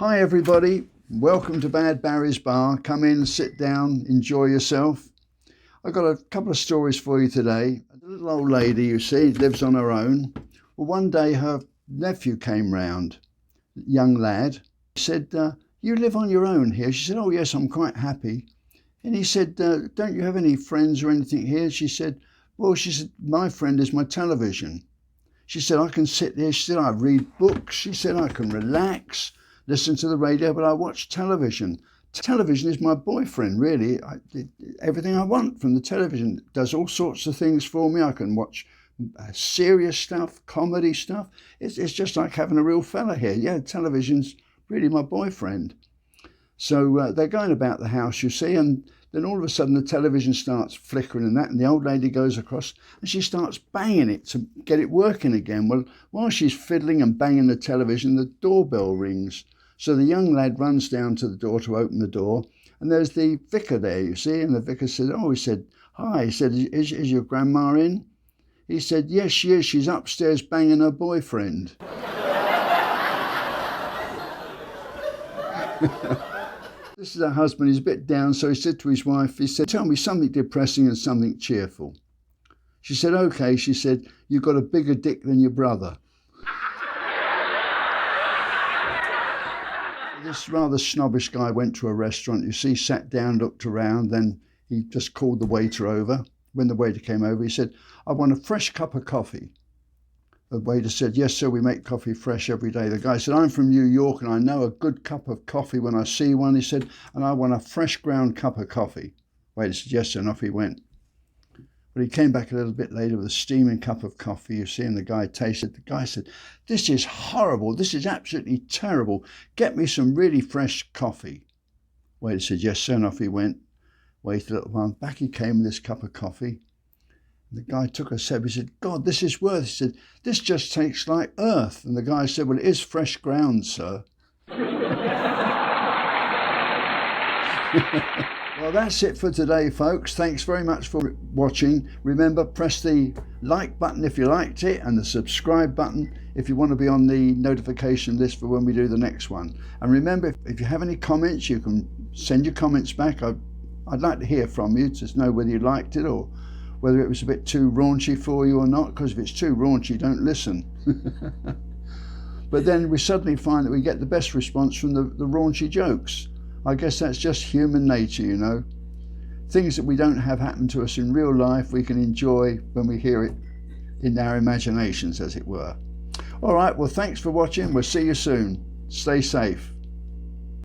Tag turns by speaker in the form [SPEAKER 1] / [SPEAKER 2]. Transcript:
[SPEAKER 1] Hi everybody, welcome to Bad Barry's Bar. Come in, sit down, enjoy yourself. I've got a couple of stories for you today. A little old lady, you see, lives on her own. Well, one day her nephew came round, young lad. He said, you live on your own here? She said, oh yes, I'm quite happy. And he said, don't you have any friends or anything here? She said, well, my friend is my television. She said, I can sit there. She said, I read books. She said, I can relax, listen to the radio, but I watch television. Television is my boyfriend, really. Everything I want from the television. It does all sorts of things for me. I can watch serious stuff, comedy stuff. It's just like having a real fella here. Yeah, television's really my boyfriend. So they're going about the house, you see, and then all of a sudden the television starts flickering and the old lady goes across and she starts banging it to get it working again. Well, while she's fiddling and banging the television, the doorbell rings. So the young lad runs down to the door to open the door, and there's the vicar there, you see, and the vicar said, he said, hi, he said, is your grandma in? He said, yes, she is, she's upstairs banging her boyfriend. This is her husband, he's a bit down, so he said to his wife, he said, tell me something depressing and something cheerful. She said, okay, she said, you've got a bigger dick than your brother. This rather snobbish guy went to a restaurant, you see, sat down, looked around, then he just called the waiter over. When the waiter came over, he said, I want a fresh cup of coffee. The waiter said, yes, sir, we make coffee fresh every day. The guy said, I'm from New York and I know a good cup of coffee when I see one. He said, and I want a fresh ground cup of coffee. Waiter said, yes, sir, and off he went. But he came back a little bit later with a steaming cup of coffee, you see, and the guy tasted. The guy said, this is horrible. This is absolutely terrible. Get me some really fresh coffee. Waiter said, yes, sir, and off he went. Waited a little while. Back he came with this cup of coffee. The guy took a sip. He said, God, this is worth. He said, this just tastes like earth. And the guy said, well, it is fresh ground, sir. Well, that's it for today, folks. Thanks very much for watching. Remember, press the like button if you liked it and the subscribe button if you want to be on the notification list for when we do the next one. And remember, if you have any comments, you can send your comments back. I'd like to hear from you to know whether you liked it or whether it was a bit too raunchy for you or not, because if it's too raunchy, don't listen. But then we suddenly find that we get the best response from the raunchy jokes. I guess that's just human nature, you know. Things that we don't have happen to us in real life, we can enjoy when we hear it in our imaginations, as it were. All right, well, thanks for watching. We'll see you soon. Stay safe.